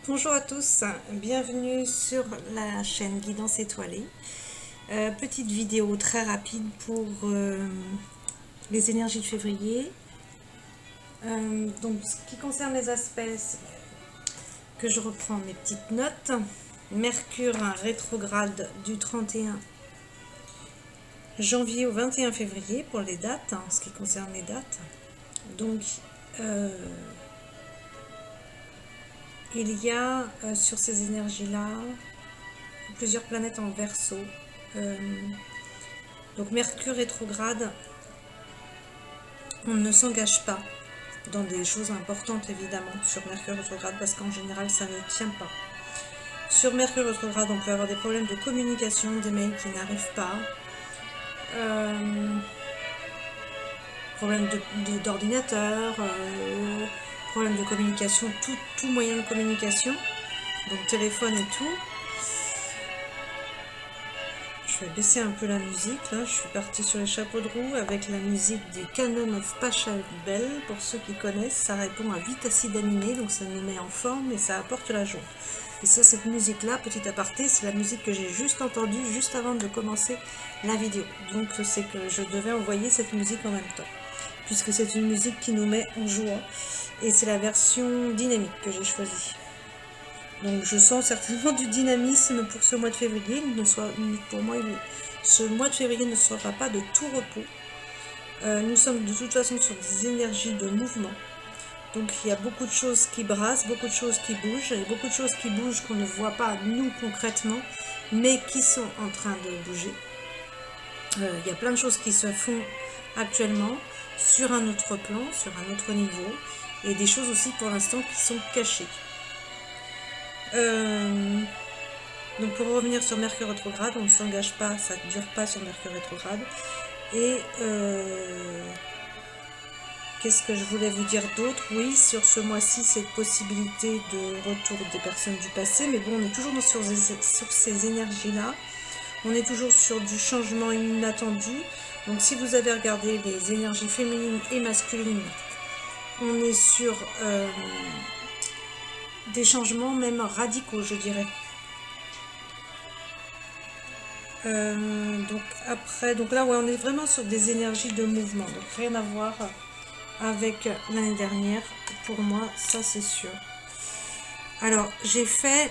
Bonjour à tous, bienvenue sur la chaîne Guidance Étoilée. Petite vidéo très rapide pour les énergies de février. Donc, ce qui concerne les aspects, que je reprends mes petites notes. Mercure rétrograde du 31 janvier au 21 février pour les dates, en ce qui concerne les dates. Donc, il y a sur ces énergies-là plusieurs planètes en Verseau. Donc Mercure rétrograde, on ne s'engage pas dans des choses importantes évidemment sur Mercure rétrograde parce qu'en général ça ne tient pas. Sur Mercure rétrograde, on peut avoir des problèmes de communication, des mails qui n'arrivent pas, problèmes d'ordinateur, problèmes de communication, tout moyen de communication, donc téléphone et tout. Je vais baisser un peu la musique, là je suis partie sur les chapeaux de roue avec la musique des Canon of Pachelbel. Pour ceux qui connaissent, ça répond à 8 acides aminés, donc ça nous met en forme et ça apporte la joie. Et ça, cette musique là, petit aparté, c'est la musique que j'ai juste entendue juste avant de commencer la vidéo. Donc c'est que je devais envoyer cette musique en même temps, puisque c'est une musique qui nous met en joie. Et c'est la version dynamique que j'ai choisie. Donc je sens certainement du dynamisme pour ce mois de février. Pour moi, ce mois de février ne sera pas de tout repos. Nous sommes de toute façon sur des énergies de mouvement. Donc il y a beaucoup de choses qui brassent, beaucoup de choses qui bougent, et beaucoup de choses qui bougent qu'on ne voit pas nous concrètement, mais qui sont en train de bouger. Il y a plein de choses qui se font actuellement sur un autre plan, sur un autre niveau, et des choses aussi pour l'instant qui sont cachées. Donc pour revenir sur Mercure rétrograde, on ne s'engage pas, ça ne dure pas sur Mercure rétrograde. Et qu'est-ce que je voulais vous dire d'autre? Oui, sur ce mois-ci, cette possibilité de retour des personnes du passé, mais bon, on est toujours sur ces énergies-là. On est toujours sur du changement inattendu. Donc si vous avez regardé les énergies féminines et masculines, on est sur des changements même radicaux, je dirais. Donc là, ouais, on est vraiment sur des énergies de mouvement, donc rien à voir avec l'année dernière, pour moi, ça c'est sûr. Alors, j'ai fait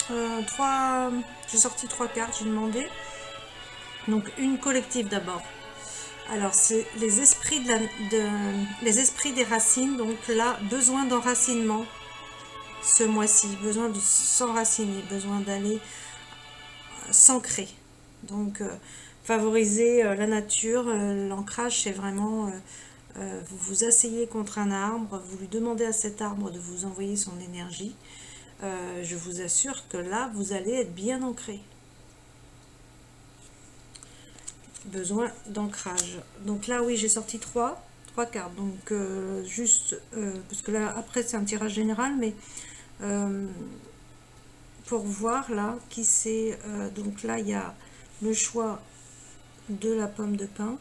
j'ai sorti 3 cartes, j'ai demandé. Donc, une collective d'abord. Alors, c'est les esprits les esprits des racines. Donc là, besoin d'enracinement ce mois-ci, besoin de s'enraciner, besoin d'aller s'ancrer. Donc, favoriser la nature, l'ancrage, c'est vraiment vous vous asseyez contre un arbre, vous lui demandez à cet arbre de vous envoyer son énergie. Je vous assure que là, vous allez être bien ancré. Besoin d'ancrage. Donc là, oui, j'ai sorti 3 cartes. Donc, parce que là, après, c'est un tirage général, mais pour voir là qui c'est. Donc là, il y a le choix de la pomme de pin,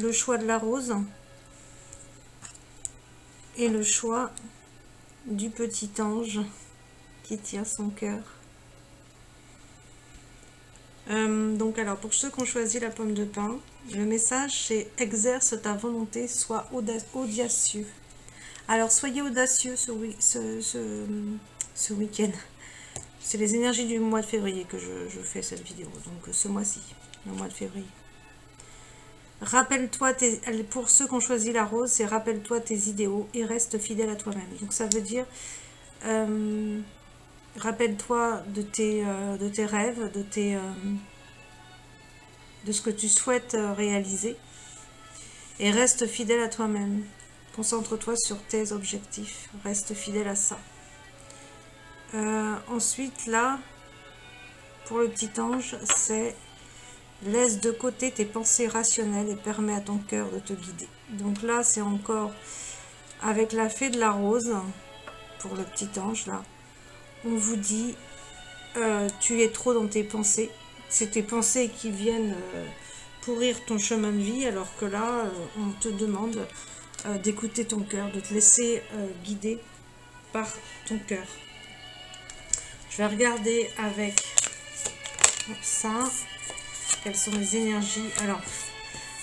le choix de la rose et le choix du petit ange qui tient son cœur. Donc alors, pour ceux qui ont choisi la pomme de pin, le message c'est « Exerce ta volonté, sois audacieux ». Alors, soyez audacieux ce week-end. C'est les énergies du mois de février que je fais cette vidéo, donc ce mois-ci, le mois de février. Rappelle-toi, pour ceux qui ont choisi la rose, c'est « Rappelle-toi tes idéaux et reste fidèle à toi-même ». Donc ça veut dire, rappelle-toi de tes rêves, de ce que tu souhaites réaliser et reste fidèle à toi-même. Concentre-toi sur tes objectifs, reste fidèle à ça. Ensuite, là, pour le petit ange, c'est « Laisse de côté tes pensées rationnelles et permets à ton cœur de te guider ». Donc là, c'est encore avec la fée de la rose, pour le petit ange, là. On vous dit, tu es trop dans tes pensées. C'est tes pensées qui viennent pourrir ton chemin de vie, alors que là, on te demande d'écouter ton cœur, de te laisser guider par ton cœur. Je vais regarder avec ça, quelles sont les énergies. Alors,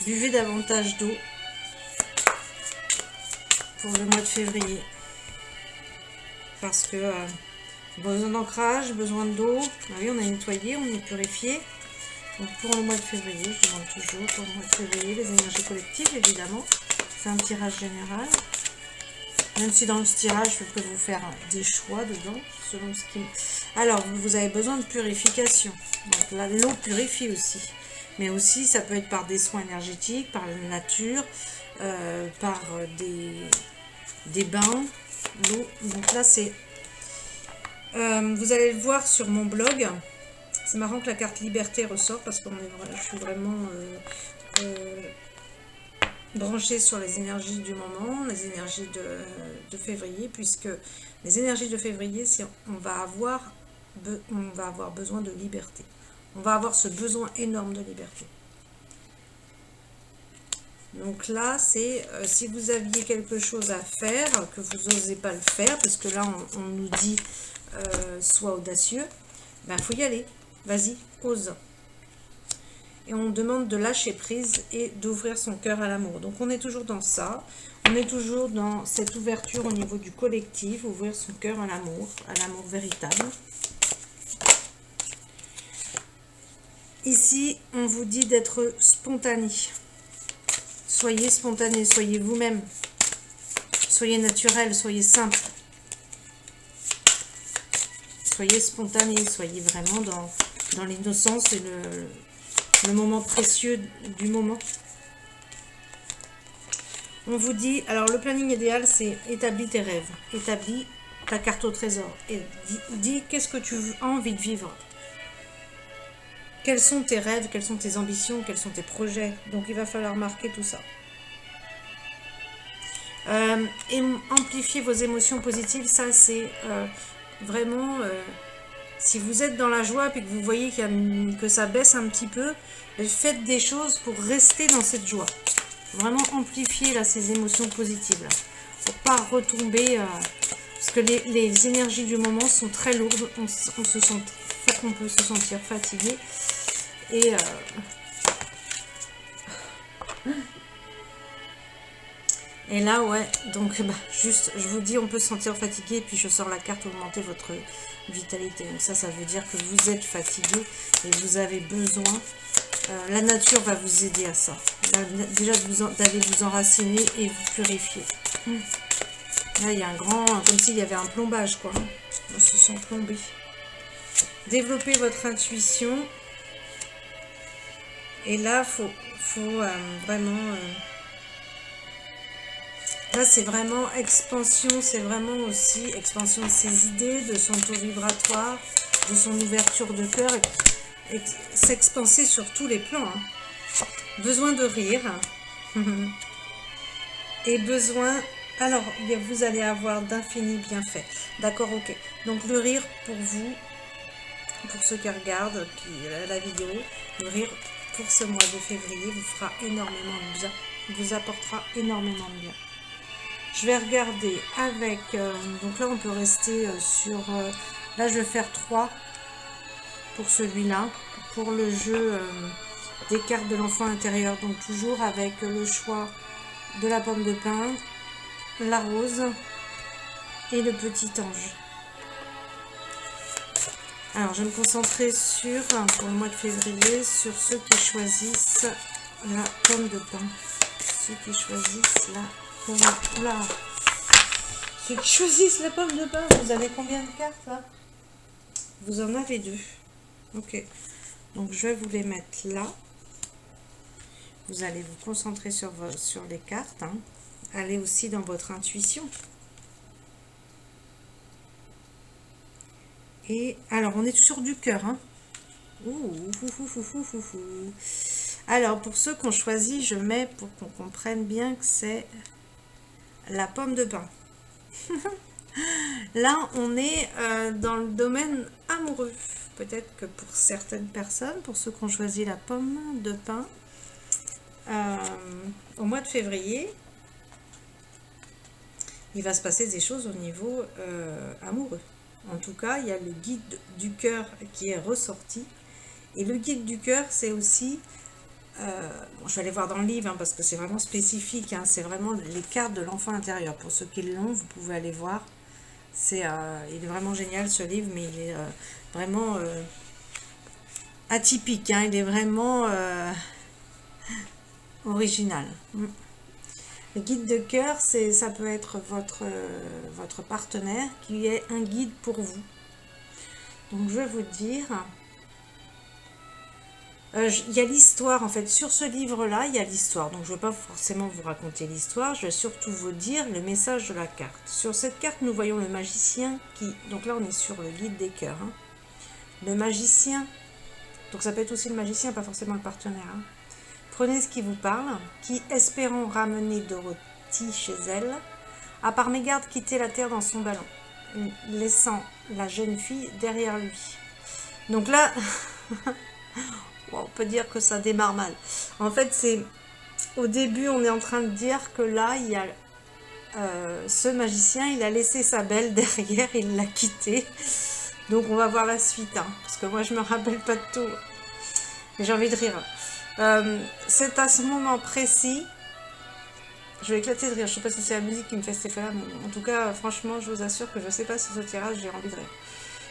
buvez davantage d'eau pour le mois de février. Parce que besoin d'ancrage, besoin d'eau. Ah oui, on a nettoyé, on est purifié. Donc pour le mois de février, je demande toujours pour le mois de février les énergies collectives, évidemment. C'est un tirage général. Même si dans le tirage, je peux vous faire des choix dedans, selon ce qui... Alors, vous avez besoin de purification. Donc là, l'eau purifie aussi. Mais aussi, ça peut être par des soins énergétiques, par la nature, par des bains, l'eau. Donc là, c'est... vous allez le voir sur mon blog. C'est marrant que la carte liberté ressort parce que je suis vraiment branchée sur les énergies du moment, les énergies de février, puisque les énergies de février, c'est on va avoir besoin de liberté. On va avoir ce besoin énorme de liberté. Donc là, c'est si vous aviez quelque chose à faire, que vous n'osez pas le faire, parce que là, on nous dit sois audacieux, ben faut y aller. Vas-y, ose. Et on demande de lâcher prise et d'ouvrir son cœur à l'amour. Donc on est toujours dans ça. On est toujours dans cette ouverture au niveau du collectif. Ouvrir son cœur à l'amour véritable. Ici, on vous dit d'être spontané. Soyez spontané, soyez vous-même. Soyez naturel, soyez simple. Soyez spontané, soyez vraiment dans l'innocence et le moment précieux du moment. On vous dit, alors le planning idéal, c'est établis tes rêves, établis ta carte au trésor et dis qu'est-ce que tu as envie de vivre. Quels sont tes rêves, quelles sont tes ambitions, quels sont tes projets. Donc il va falloir marquer tout ça. Et amplifier vos émotions positives, ça c'est vraiment... si vous êtes dans la joie et que vous voyez que ça baisse un petit peu, faites des choses pour rester dans cette joie. Vraiment amplifier là, ces émotions positives. Là, pour pas retomber... parce que les énergies du moment sont très lourdes. On peut se sentir fatigué. Et là, ouais, donc juste, je vous dis, on peut se sentir fatigué, et puis je sors la carte augmenter votre vitalité. Donc ça veut dire que vous êtes fatigué et vous avez besoin. La nature va vous aider à ça. Là, déjà, d'aller vous enraciner et vous purifier. Là, il y a un grand, comme s'il y avait un plombage, quoi. On se sent plombé. Développez votre intuition. Et là, faut vraiment... Là, c'est vraiment expansion, c'est vraiment aussi expansion de ses idées, de son taux vibratoire, de son ouverture de cœur, et s'expanser sur tous les plans. Hein. Besoin de rire. Et besoin... Alors, vous allez avoir d'infinis bienfaits. D'accord, ok. Donc, le rire pour vous, pour ceux qui regardent la vidéo, le rire pour ce mois de février vous fera énormément de bien, vous apportera énormément de bien. Je vais regarder avec, donc là on peut rester sur, là je vais faire 3 pour celui-là, pour le jeu des cartes de l'enfant intérieur, donc toujours avec le choix de la pomme de pin, la rose et le petit ange. Alors je vais me concentrer sur, pour le mois de février, sur ceux qui choisissent la pomme de pin, ceux qui choisissent la Oula. Ceux qui choisissent la pomme de pin, vous avez combien de cartes là? Vous en avez 2. Ok. Donc je vais vous les mettre là. Vous allez vous concentrer sur les cartes. Hein. Allez aussi dans votre intuition. Et alors on est sur du cœur. Hein. Alors pour ceux qu'on choisit, je mets pour qu'on comprenne bien que c'est la pomme de pin. Là, on est dans le domaine amoureux. Peut-être que pour certaines personnes, pour ceux qui ont choisi la pomme de pin, au mois de février, il va se passer des choses au niveau amoureux. En tout cas, il y a le guide du cœur qui est ressorti. Et le guide du cœur, c'est aussi... bon, je vais aller voir dans le livre, hein, parce que c'est vraiment spécifique. Hein, c'est vraiment les cartes de l'enfant intérieur. Pour ceux qui l'ont, vous pouvez aller voir. Il est vraiment génial ce livre, mais il est vraiment atypique. Hein, il est vraiment original. Le guide de cœur, ça peut être votre partenaire qui est un guide pour vous. Donc je vais vous dire, il y a l'histoire en fait, sur ce livre-là, il y a l'histoire. Donc je ne vais pas forcément vous raconter l'histoire, je vais surtout vous dire le message de la carte. Sur cette carte, nous voyons le magicien qui, donc là on est sur le guide des cœurs. Hein. Le magicien, donc ça peut être aussi le magicien, pas forcément le partenaire. Hein. Prenez ce qui vous parle, qui, espérant ramener Dorothy chez elle, a par mégarde quitté la terre dans son ballon, laissant la jeune fille derrière lui. Donc là, on peut dire que ça démarre mal. En fait, c'est au début, on est en train de dire que là, il y a ce magicien, il a laissé sa belle derrière, il l'a quittée. Donc on va voir la suite, hein, parce que moi je me rappelle pas de tout. Mais j'ai envie de rire. C'est à ce moment précis, je vais éclater de rire, je sais pas si c'est la musique qui me fait cet effet là, mais en tout cas franchement je vous assure que je sais pas sur ce tirage, j'ai envie de rire.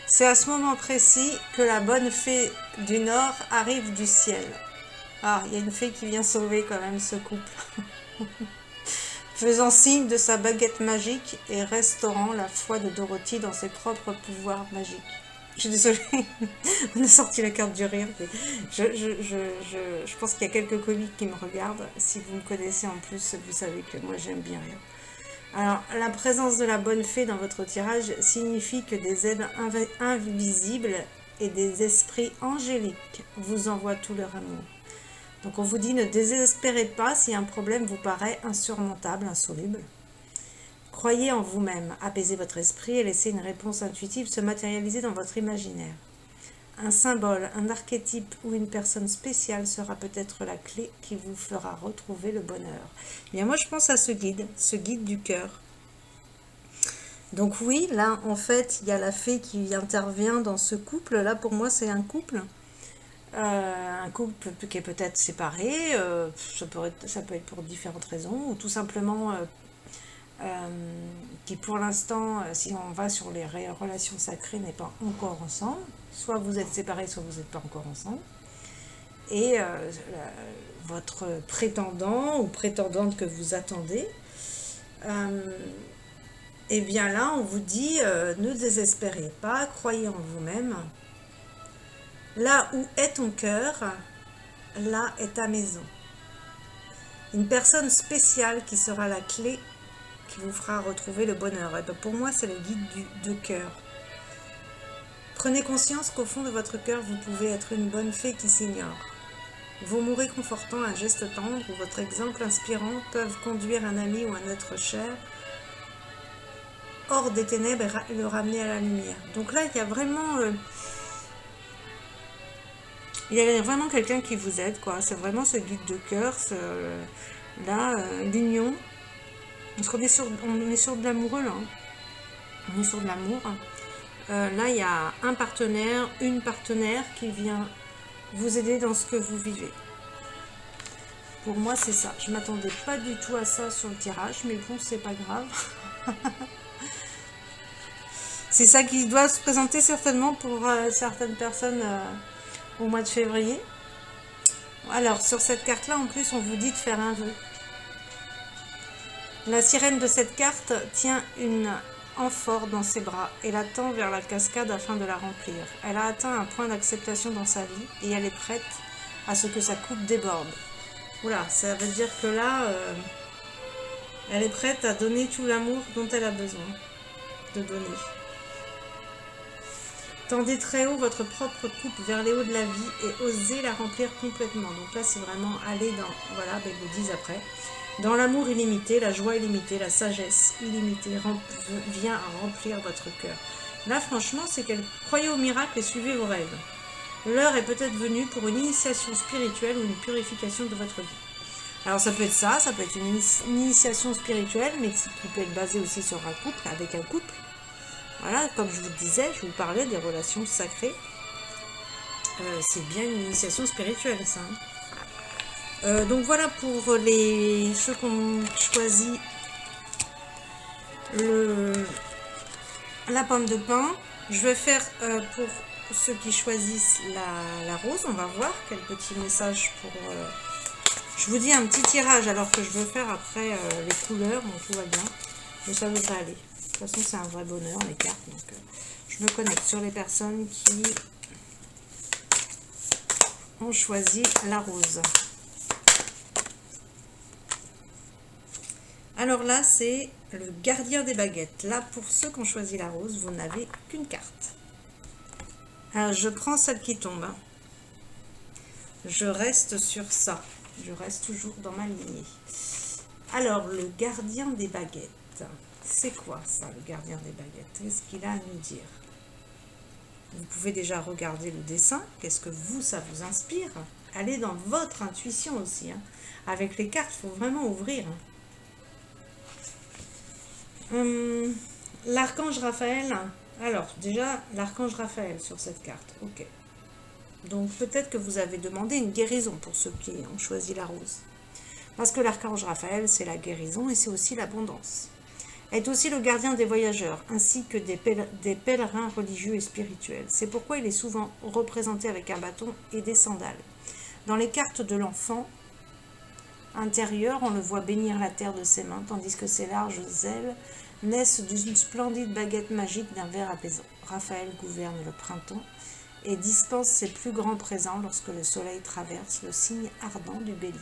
C'est à ce moment précis que la bonne fée du Nord arrive du ciel. Ah, il y a une fée qui vient sauver quand même ce couple. Faisant signe de sa baguette magique et restaurant la foi de Dorothy dans ses propres pouvoirs magiques. Je suis désolée, on a sorti la carte du rire. Je pense qu'il y a quelques comiques qui me regardent. Si vous me connaissez en plus, vous savez que moi j'aime bien rire. Alors, la présence de la bonne fée dans votre tirage signifie que des aides invisibles et des esprits angéliques vous envoient tout leur amour. Donc on vous dit, ne désespérez pas si un problème vous paraît insurmontable, insoluble. Croyez en vous-même, apaisez votre esprit et laissez une réponse intuitive se matérialiser dans votre imaginaire. Un symbole, un archétype ou une personne spéciale sera peut-être la clé qui vous fera retrouver le bonheur. Bien, moi je pense à ce guide du cœur. Donc oui, là en fait, il y a la fée qui intervient dans ce couple. Là pour moi c'est un couple qui est peut-être séparé, ça peut être pour différentes raisons, ou tout simplement qui pour l'instant, si on va sur les relations sacrées, n'est pas encore ensemble. Soit vous êtes séparés, soit vous n'êtes pas encore ensemble. Et votre prétendant ou prétendante que vous attendez, et bien là on vous dit, ne désespérez pas, croyez en vous-même. Là où est ton cœur, là est ta maison. Une personne spéciale qui sera la clé qui vous fera retrouver le bonheur. Et bien pour moi, c'est le guide de cœur. Prenez conscience qu'au fond de votre cœur, vous pouvez être une bonne fée qui s'ignore. Vos mots réconfortants, un geste tendre ou votre exemple inspirant peuvent conduire un ami ou un être cher hors des ténèbres et le ramener à la lumière. Donc là, il y a vraiment... il y a vraiment quelqu'un qui vous aide, quoi. C'est vraiment ce guide de cœur, l'union. Parce qu'on est sur de l'amoureux, là. On est sur de l'amour. Là, il y a un partenaire, une partenaire qui vient vous aider dans ce que vous vivez. Pour moi, c'est ça. Je ne m'attendais pas du tout à ça sur le tirage, mais bon, c'est pas grave. C'est ça qui doit se présenter certainement pour certaines personnes au mois de février. Alors, sur cette carte-là, en plus, on vous dit de faire un vœu. La sirène de cette carte tient une amphore dans ses bras et la tend vers la cascade afin de la remplir. Elle a atteint un point d'acceptation dans sa vie et elle est prête à ce que sa coupe déborde. Oula, ça veut dire que là, elle est prête à donner tout l'amour dont elle a besoin de donner. Tendez très haut votre propre coupe vers les hauts de la vie et osez la remplir complètement. Donc là, c'est vraiment aller dans, voilà, ben, ils le disent après, dans l'amour illimité, la joie illimitée, la sagesse illimitée vient à remplir votre cœur. Là, franchement, c'est qu'elle croyez au miracle et suivez vos rêves. L'heure est peut-être venue pour une initiation spirituelle ou une purification de votre vie. Alors ça peut être ça peut être une initiation spirituelle, mais qui peut être basée aussi sur un couple, avec un couple. Voilà, comme je vous disais, je vous parlais des relations sacrées. C'est bien une initiation spirituelle, ça. Donc voilà pour ceux qu'on choisit la pomme de pin. Je vais faire pour ceux qui choisissent la rose. On va voir quel petit message pour... je vous dis un petit tirage alors que je veux faire après les couleurs. Donc tout va bien. Mais ça devrait aller. De toute façon, c'est un vrai bonheur, les cartes. Donc je me connecte sur les personnes qui ont choisi la rose. Alors là, c'est le gardien des baguettes. Là, pour ceux qui ont choisi la rose, vous n'avez qu'une carte. Alors, je prends celle qui tombe. Je reste sur ça. Je reste toujours dans ma lignée. Alors, le gardien des baguettes. C'est quoi ça, le gardien des baguettes? Qu'est-ce qu'il a à nous dire? Vous pouvez déjà regarder le dessin. Qu'est-ce que ça vous inspire? Allez dans votre intuition aussi. Hein. Avec les cartes, il faut vraiment ouvrir. L'archange Raphaël. Alors, déjà, l'archange Raphaël sur cette carte. Ok. Donc, peut-être que vous avez demandé une guérison pour ceux qui ont choisi la rose. Parce que l'archange Raphaël, c'est la guérison et c'est aussi l'abondance. Est aussi le gardien des voyageurs, ainsi que des pèlerins religieux et spirituels. C'est pourquoi il est souvent représenté avec un bâton et des sandales. Dans les cartes de l'enfant intérieur, on le voit bénir la terre de ses mains, tandis que ses larges ailes naissent d'une splendide baguette magique d'un vert apaisant. Raphaël gouverne le printemps et dispense ses plus grands présents lorsque le soleil traverse le signe ardent du bélier,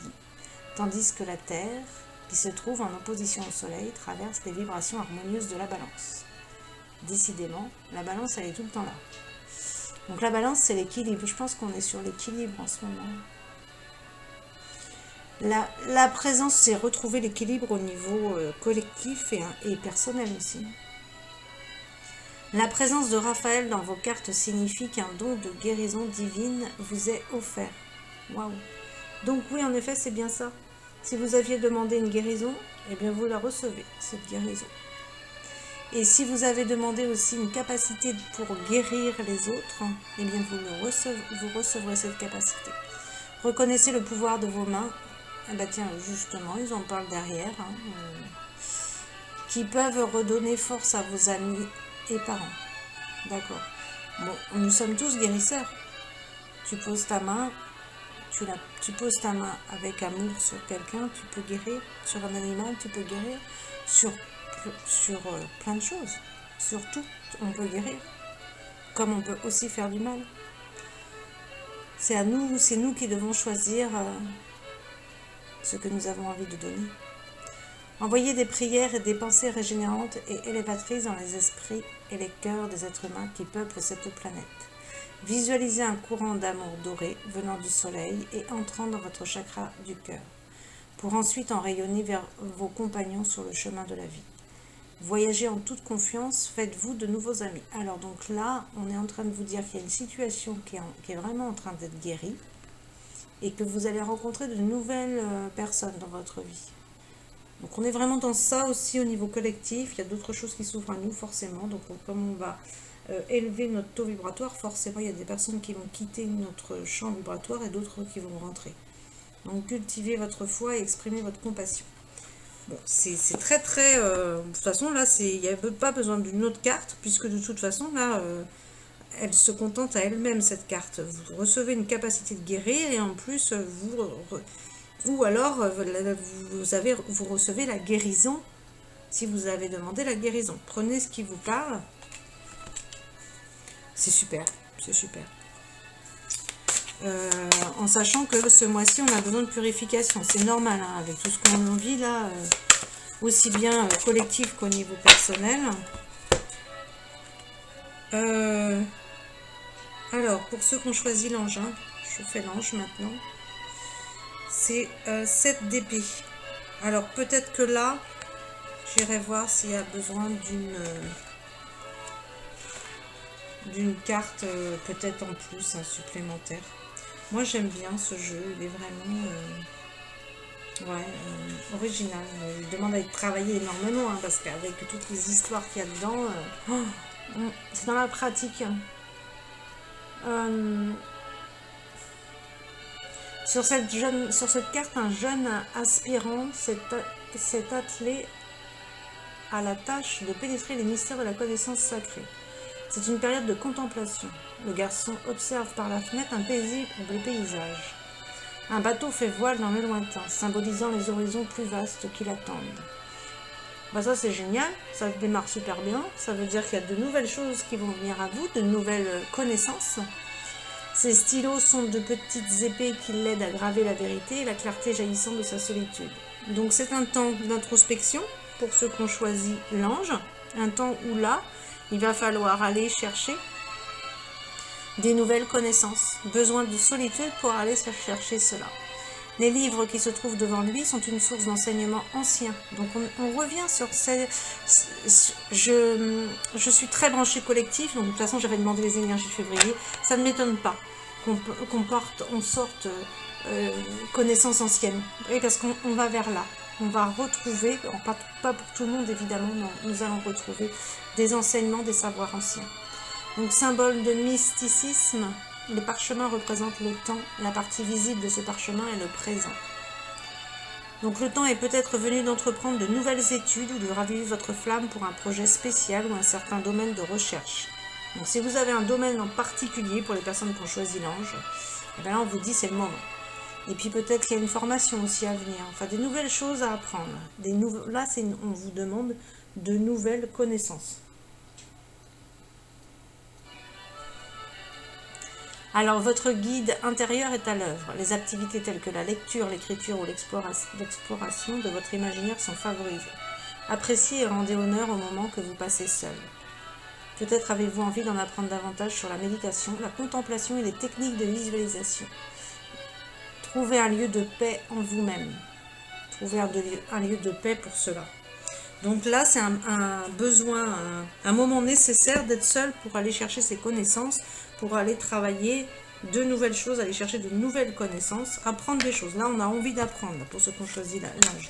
tandis que la terre, qui se trouve en opposition au soleil, traverse les vibrations harmonieuses de la balance. Décidément, la balance, elle est tout le temps là. Donc la balance, c'est l'équilibre. Je pense qu'on est sur l'équilibre en ce moment. La présence, c'est retrouver l'équilibre au niveau collectif et personnel aussi. La présence de Raphaël dans vos cartes signifie qu'un don de guérison divine vous est offert. Waouh! Donc oui, en effet, c'est bien ça. Si vous aviez demandé une guérison, eh bien vous la recevez, cette guérison. Et si vous avez demandé aussi une capacité pour guérir les autres, eh bien vous recevrez cette capacité. Reconnaissez le pouvoir de vos mains. Eh bien tiens, justement, ils en parlent derrière. Qui peuvent redonner force à vos amis et parents. D'accord. Bon, nous sommes tous guérisseurs. Tu poses ta main, tu poses ta main avec amour sur quelqu'un, tu peux guérir. Sur un animal, tu peux guérir. Sur plein de choses. Sur tout, on peut guérir. Comme on peut aussi faire du mal. C'est nous qui devons choisir ce que nous avons envie de donner. Envoyez des prières et des pensées régénérantes et élévatrices dans les esprits et les cœurs des êtres humains qui peuplent cette planète. Visualisez un courant d'amour doré venant du soleil et entrant dans votre chakra du cœur, pour ensuite en rayonner vers vos compagnons sur le chemin de la vie. Voyagez en toute confiance, faites-vous de nouveaux amis. Alors donc là, on est en train de vous dire qu'il y a une situation qui est vraiment en train d'être guérie et que vous allez rencontrer de nouvelles personnes dans votre vie. Donc on est vraiment dans ça aussi au niveau collectif. Il y a d'autres choses qui s'ouvrent à nous forcément. Donc comme on va élever notre taux vibratoire, forcément il y a des personnes qui vont quitter notre champ vibratoire et d'autres qui vont rentrer. Donc cultivez votre foi et exprimez votre compassion. Bon, c'est très très... de toute façon là, il n'y a pas besoin d'une autre carte, puisque de toute façon là, elle se contente à elle-même cette carte. Vous recevez une capacité de guérir et en plus ou alors vous recevez la guérison si vous avez demandé la guérison. Prenez ce qui vous parle. C'est super, c'est super. En sachant que ce mois-ci on a besoin de purification, c'est normal hein, avec tout ce qu'on vit là, aussi bien collectif qu'au niveau personnel. Alors pour ceux qui ont choisi l'ange, hein, je fais l'ange maintenant, c'est 7 d'épée. Alors peut-être que là j'irai voir s'il y a besoin d'une carte peut-être en plus, supplémentaire. Moi j'aime bien ce jeu, il est vraiment Ouais, original. Il demande à être travaillé énormément, hein, parce qu'avec toutes les histoires qu'il y a dedans, c'est dans la pratique. Euh, sur cette carte, un jeune aspirant s'est attelé à la tâche de pénétrer les mystères de la connaissance sacrée. C'est une période de contemplation. Le garçon observe par la fenêtre un paisible paysage. Un bateau fait voile dans le lointain, symbolisant les horizons plus vastes qui l'attendent. Bah ça c'est génial, ça démarre super bien, ça veut dire qu'il y a de nouvelles choses qui vont venir à vous, de nouvelles connaissances. Ces stylos sont de petites épées qui l'aident à graver la vérité et la clarté jaillissant de sa solitude. Donc c'est un temps d'introspection pour ceux qui ont choisi l'ange, un temps où là, il va falloir aller chercher des nouvelles connaissances, besoin de solitude pour aller chercher cela. Les livres qui se trouvent devant lui sont une source d'enseignement ancien. Donc on revient sur ces... Je suis très branchée collectif, donc de toute façon j'avais demandé les énergies de février. Ça ne m'étonne pas qu'on sorte connaissances anciennes. Parce qu'on va vers là. On va retrouver, pas pour tout le monde évidemment, non, nous allons retrouver des enseignements, des savoirs anciens. Donc symbole de mysticisme, les parchemins représentent le temps. La partie visible de ce parchemin est le présent. Donc le temps est peut-être venu d'entreprendre de nouvelles études ou de raviver votre flamme pour un projet spécial ou un certain domaine de recherche. Donc si vous avez un domaine en particulier pour les personnes qui ont choisi l'ange, et bien là on vous dit c'est le moment. Et puis peut-être qu'il y a une formation aussi à venir, enfin des nouvelles choses à apprendre. Là on vous demande de nouvelles connaissances. Alors, votre guide intérieur est à l'œuvre. Les activités telles que la lecture, l'écriture ou l'exploration de votre imaginaire sont favorisées. Appréciez et rendez honneur au moment que vous passez seul. Peut-être avez-vous envie d'en apprendre davantage sur la méditation, la contemplation et les techniques de visualisation. Trouvez un lieu de paix en vous-même. Trouvez un lieu de paix pour cela. Donc là, c'est un besoin, un moment nécessaire d'être seul pour aller chercher ses connaissances, pour aller travailler de nouvelles choses, aller chercher de nouvelles connaissances, apprendre des choses. Là, on a envie d'apprendre, pour ceux qui ont choisi l'ange.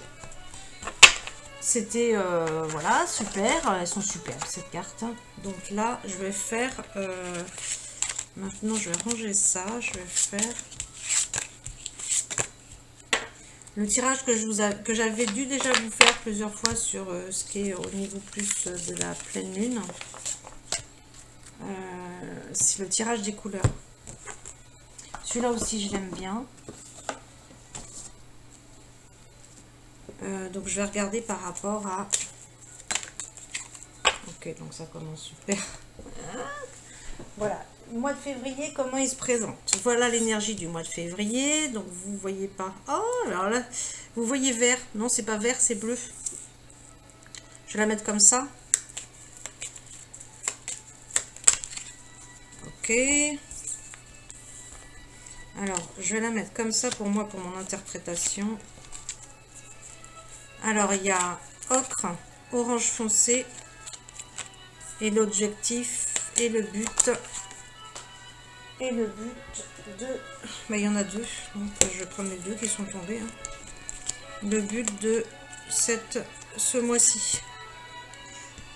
C'était, voilà, super. Elles sont superbes, cette carte. Donc là, je vais faire... maintenant, je vais ranger ça. Je vais faire... Le tirage que j'avais dû déjà vous faire plusieurs fois sur ce qui est au niveau plus de la pleine lune. C'est le tirage des couleurs. Celui-là aussi, je l'aime bien. Donc, je vais regarder par rapport à... Ok, donc ça commence super. Voilà. Le mois de février, comment il se présente? Voilà l'énergie du mois de février. Donc, vous voyez pas... Oh, alors là, vous voyez vert. Non, c'est pas vert, c'est bleu. Je vais la mettre comme ça. Ok. Alors, je vais la mettre comme ça pour moi, pour mon interprétation. Alors, il y a ocre, orange foncé, et l'objectif, et le but. Et le but de... il y en a deux, donc je vais prendre les deux qui sont tombés. Hein. Le but de ce mois-ci.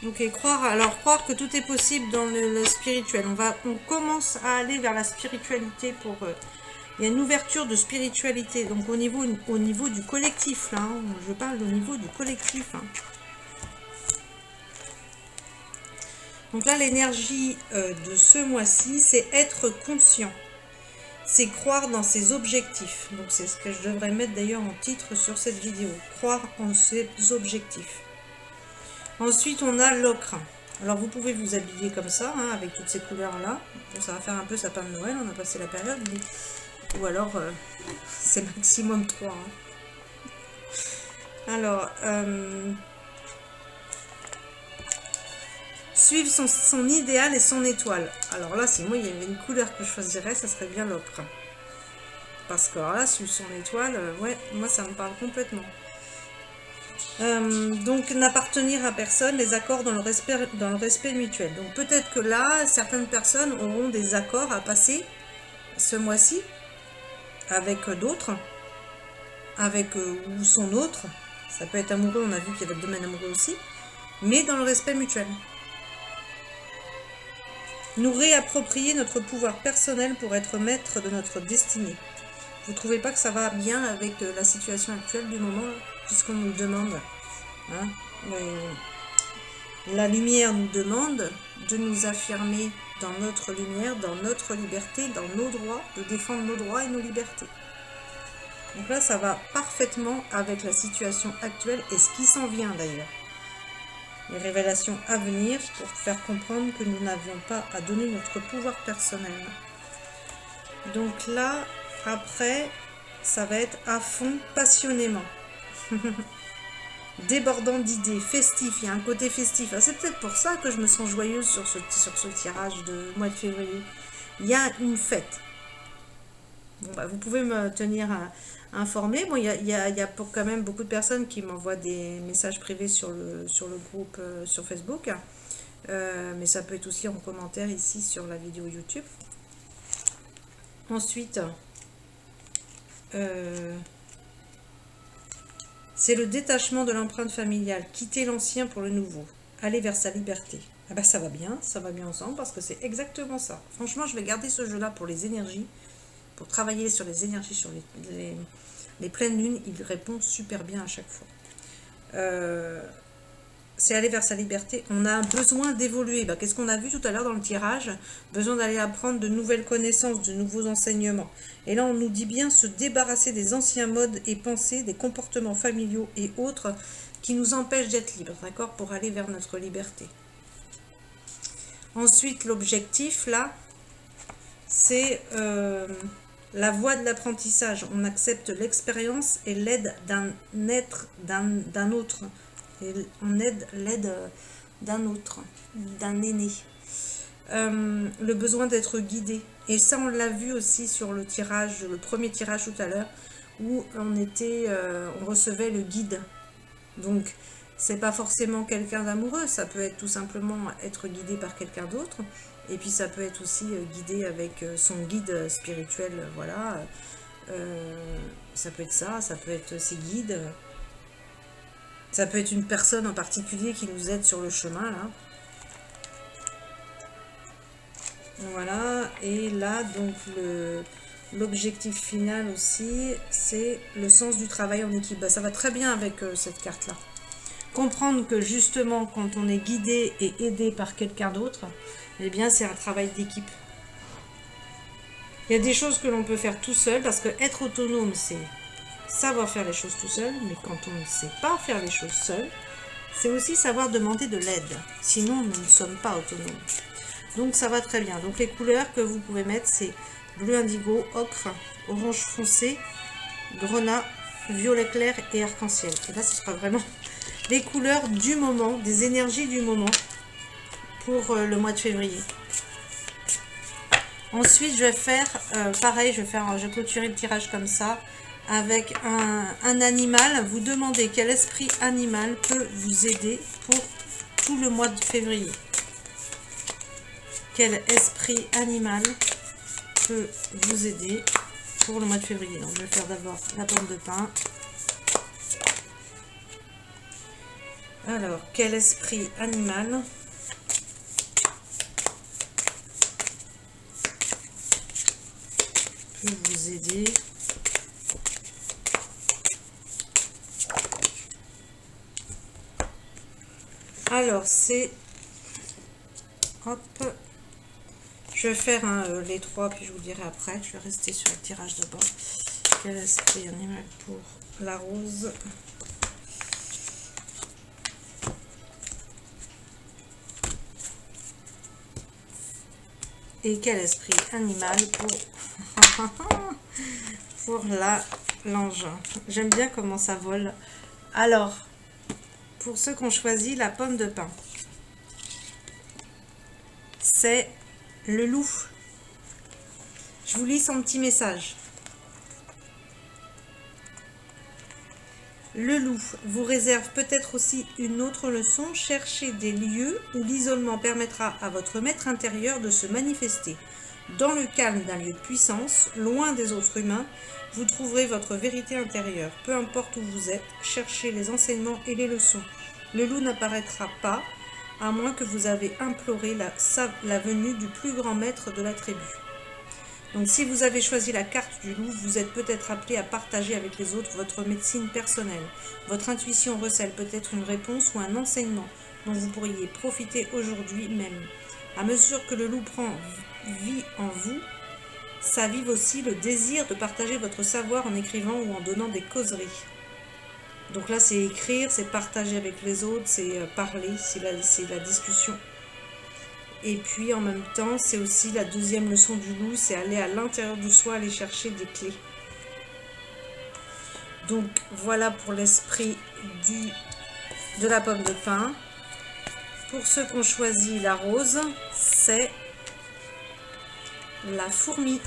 Donc, croire que tout est possible dans le spirituel. On commence à aller vers la spiritualité pour... il y a une ouverture de spiritualité. Donc, au niveau du collectif, là. Hein, je parle au niveau du collectif. Hein. Donc là, l'énergie de ce mois-ci, c'est être conscient. C'est croire dans ses objectifs. Donc, c'est ce que je devrais mettre d'ailleurs en titre sur cette vidéo. Croire en ses objectifs. Ensuite, on a l'ocre. Alors, vous pouvez vous habiller comme ça, hein, avec toutes ces couleurs-là. Bon, ça va faire un peu sapin de Noël. On a passé la période. Mais... Ou alors, c'est maximum 3. Hein. Alors... Suivre son idéal et son étoile. Alors là, si moi il y avait une couleur que je choisirais, ça serait bien l'ocre. Parce que alors là, suivre son étoile, ouais, moi ça me parle complètement. Donc n'appartenir à personne, les accords dans le respect mutuel. Donc peut-être que là, certaines personnes auront des accords à passer ce mois-ci avec d'autres. avec ou son autre. Ça peut être amoureux, on a vu qu'il y avait le domaine amoureux aussi, mais dans le respect mutuel. Nous réapproprier notre pouvoir personnel pour être maître de notre destinée. Vous ne trouvez pas que ça va bien avec la situation actuelle du moment, puisqu'on nous demande, hein, la lumière nous demande de nous affirmer dans notre lumière, dans notre liberté, dans nos droits, de défendre nos droits et nos libertés. Donc là, ça va parfaitement avec la situation actuelle et ce qui s'en vient d'ailleurs. Les révélations à venir pour faire comprendre que nous n'avions pas à donner notre pouvoir personnel. Donc là, après, ça va être à fond, passionnément. Débordant d'idées, festif, il y a un côté festif. C'est peut-être pour ça que je me sens joyeuse sur ce tirage de mois de février. Il y a une fête. Bon, bah, vous pouvez me tenir informé. Bon, il y a quand même beaucoup de personnes qui m'envoient des messages privés sur le groupe sur Facebook. Mais ça peut être aussi en commentaire ici sur la vidéo YouTube. Ensuite, c'est le détachement de l'empreinte familiale. Quitter l'ancien pour le nouveau. Aller vers sa liberté. Ah bah ça va bien ensemble parce que c'est exactement ça. Franchement, je vais garder ce jeu-là pour les énergies. Pour travailler sur les énergies, sur les pleines lunes, il répond super bien à chaque fois. C'est aller vers sa liberté. On a besoin d'évoluer. Ben, qu'est-ce qu'on a vu tout à l'heure dans le tirage? Besoin d'aller apprendre de nouvelles connaissances, de nouveaux enseignements. Et là, on nous dit bien se débarrasser des anciens modes et pensées, des comportements familiaux et autres qui nous empêchent d'être libres, d'accord, pour aller vers notre liberté. Ensuite, l'objectif, là, c'est la voie de l'apprentissage. On accepte l'expérience et l'aide d'un autre. Et on aide l'aide d'un autre, d'un aîné. Le besoin d'être guidé. Et ça, on l'a vu aussi sur le tirage, le premier tirage tout à l'heure, où on recevait le guide. Donc, c'est pas forcément quelqu'un d'amoureux, ça peut être tout simplement être guidé par quelqu'un d'autre. Et puis ça peut être aussi guidé avec son guide spirituel, voilà. Ça peut être ça, ça peut être ses guides. Ça peut être une personne en particulier qui nous aide sur le chemin, là. Voilà, et là, donc, l'objectif final aussi, c'est le sens du travail en équipe. Bah, ça va très bien avec cette carte-là. Comprendre que justement, quand on est guidé et aidé par quelqu'un d'autre, eh bien, c'est un travail d'équipe. Il y a des choses que l'on peut faire tout seul, parce que être autonome, c'est savoir faire les choses tout seul, mais quand on ne sait pas faire les choses seul, c'est aussi savoir demander de l'aide. Sinon, nous ne sommes pas autonomes. Donc, ça va très bien. Donc, les couleurs que vous pouvez mettre, c'est bleu indigo, ocre, orange foncé, grenat, violet clair et arc-en-ciel. Et là, ce sera vraiment les couleurs du moment, des énergies du moment pour le mois de février. Ensuite, je vais faire pareil, je vais clôturer le tirage comme ça avec un animal. Vous demandez quel esprit animal peut vous aider pour tout le mois de février. Quel esprit animal peut vous aider pour le mois de février. Donc, je vais faire d'abord la pomme de pin. Alors, quel esprit animal peut vous aider alors c'est hop, je vais faire les trois puis je vous dirai après. Je vais rester sur le tirage d'abord. Quel esprit animal pour la rose? Et quel esprit animal pour l'engin. J'aime bien comment ça vole. Alors, pour ceux qui ont choisi la pomme de pin, c'est le loup. Je vous lis son petit message. Le loup vous réserve peut-être aussi une autre leçon. Cherchez des lieux où l'isolement permettra à votre maître intérieur de se manifester. Dans le calme d'un lieu de puissance, loin des autres humains, vous trouverez votre vérité intérieure. Peu importe où vous êtes, cherchez les enseignements et les leçons. Le loup n'apparaîtra pas, à moins que vous avez imploré la venue du plus grand maître de la tribu. Donc si vous avez choisi la carte du loup, vous êtes peut-être appelé à partager avec les autres votre médecine personnelle. Votre intuition recèle peut-être une réponse ou un enseignement dont vous pourriez profiter aujourd'hui même. À mesure que le loup prend vie en vous, s'avive aussi le désir de partager votre savoir en écrivant ou en donnant des causeries. Donc là, c'est écrire, c'est partager avec les autres, c'est parler, c'est la discussion. Et puis en même temps, c'est aussi la deuxième leçon du loup, c'est aller à l'intérieur de soi, aller chercher des clés. Donc voilà pour l'esprit de la pomme de pin. Pour ceux qui ont choisi la rose, c'est la fourmi.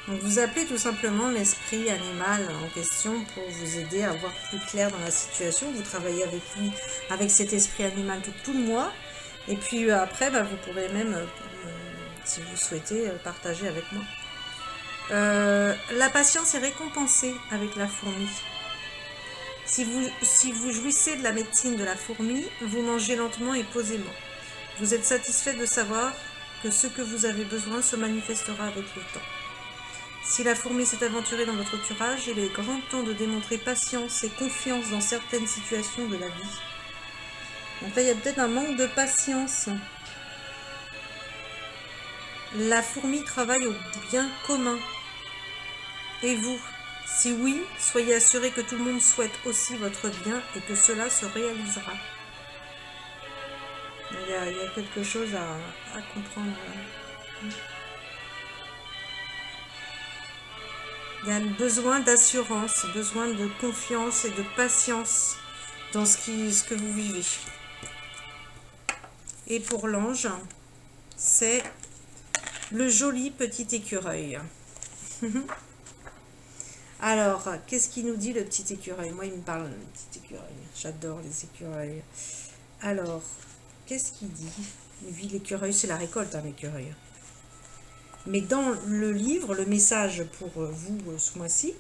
Donc vous appelez tout simplement l'esprit animal en question pour vous aider à voir plus clair dans la situation. Vous travaillez avec lui, avec cet esprit animal tout le mois. Et puis après, vous pourrez même, si vous souhaitez, partager avec moi. La patience est récompensée avec la fourmi. Si vous jouissez de la médecine de la fourmi, vous mangez lentement et posément. Vous êtes satisfait de savoir que ce que vous avez besoin se manifestera avec le temps. Si la fourmi s'est aventurée dans votre entourage, il est grand temps de démontrer patience et confiance dans certaines situations de la vie. Donc là, il y a peut-être un manque de patience. La fourmi travaille au bien commun. Et vous? Si oui, soyez assurés que tout le monde souhaite aussi votre bien et que cela se réalisera. Il y a quelque chose à comprendre. Il y a besoin d'assurance, besoin de confiance et de patience dans ce que vous vivez. Et pour l'ange, c'est le joli petit écureuil. Alors, qu'est-ce qu'il nous dit le petit écureuil? Moi, il me parle le petit écureuil. J'adore les écureuils. Alors, qu'est-ce qu'il dit? Lui, l'écureuil, c'est la récolte, l'écureuil. Mais dans le livre, le message pour vous ce mois-ci,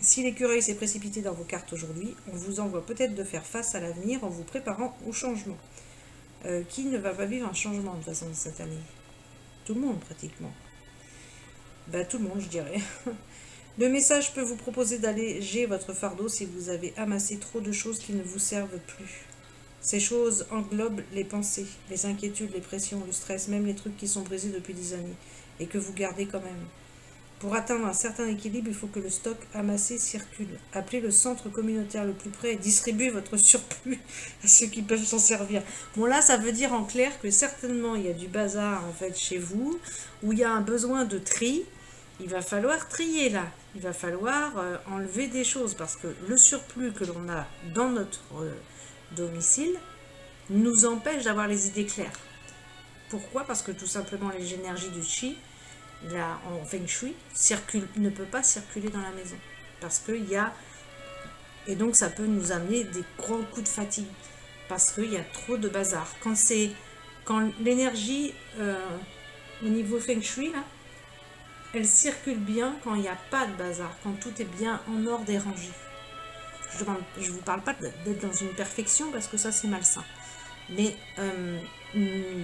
si l'écureuil s'est précipité dans vos cartes aujourd'hui, on vous envoie peut-être de faire face à l'avenir en vous préparant au changement. Qui ne va pas vivre un changement de toute façon cette année? Tout le monde pratiquement. Tout le monde, je dirais. Le message peut vous proposer d'alléger votre fardeau si vous avez amassé trop de choses qui ne vous servent plus. Ces choses englobent les pensées, les inquiétudes, les pressions, le stress, même les trucs qui sont brisés depuis des années et que vous gardez quand même. Pour atteindre un certain équilibre, il faut que le stock amassé circule. Appelez le centre communautaire le plus près et distribuez votre surplus à ceux qui peuvent s'en servir. Bon là, ça veut dire en clair que certainement il y a du bazar en fait chez vous, où il y a un besoin de tri. Il va falloir trier là. Il va falloir enlever des choses parce que le surplus que l'on a dans notre domicile nous empêche d'avoir les idées claires. Pourquoi? Parce que tout simplement les énergies du chi, là, en feng shui, ne peut pas circuler dans la maison. Parce qu'il y a... Et donc ça peut nous amener des grands coups de fatigue. Parce qu'il y a trop de bazar. Quand l'énergie au niveau feng shui, là, elle circule bien quand il n'y a pas de bazar, quand tout est bien en ordre et rangé. Je ne vous parle pas d'être dans une perfection parce que ça c'est malsain. Mais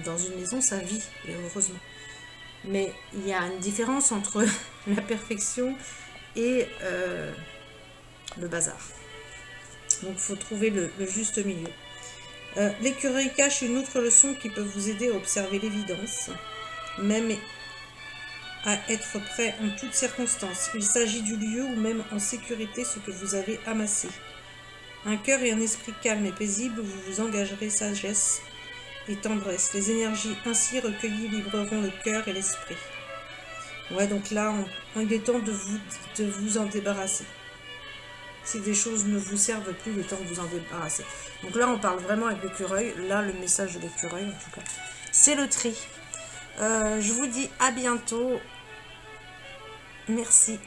dans une maison ça vit, et heureusement. Mais il y a une différence entre la perfection et le bazar. Donc il faut trouver le juste milieu. L'écureuil cache une autre leçon qui peut vous aider à observer l'évidence, même à être prêt en toutes circonstances. Il s'agit du lieu ou même en sécurité ce que vous avez amassé. Un cœur et un esprit calme et paisible, vous vous engagerez sagesse et tendresse. Les énergies ainsi recueillies libreront le cœur et l'esprit. Ouais, donc là, il est temps de vous en débarrasser. Si des choses ne vous servent plus, il est temps de vous en débarrasser. Donc là, on parle vraiment avec l'écureuil. Là, le message de l'écureuil, en tout cas, c'est le tri. Je vous dis à bientôt. Merci.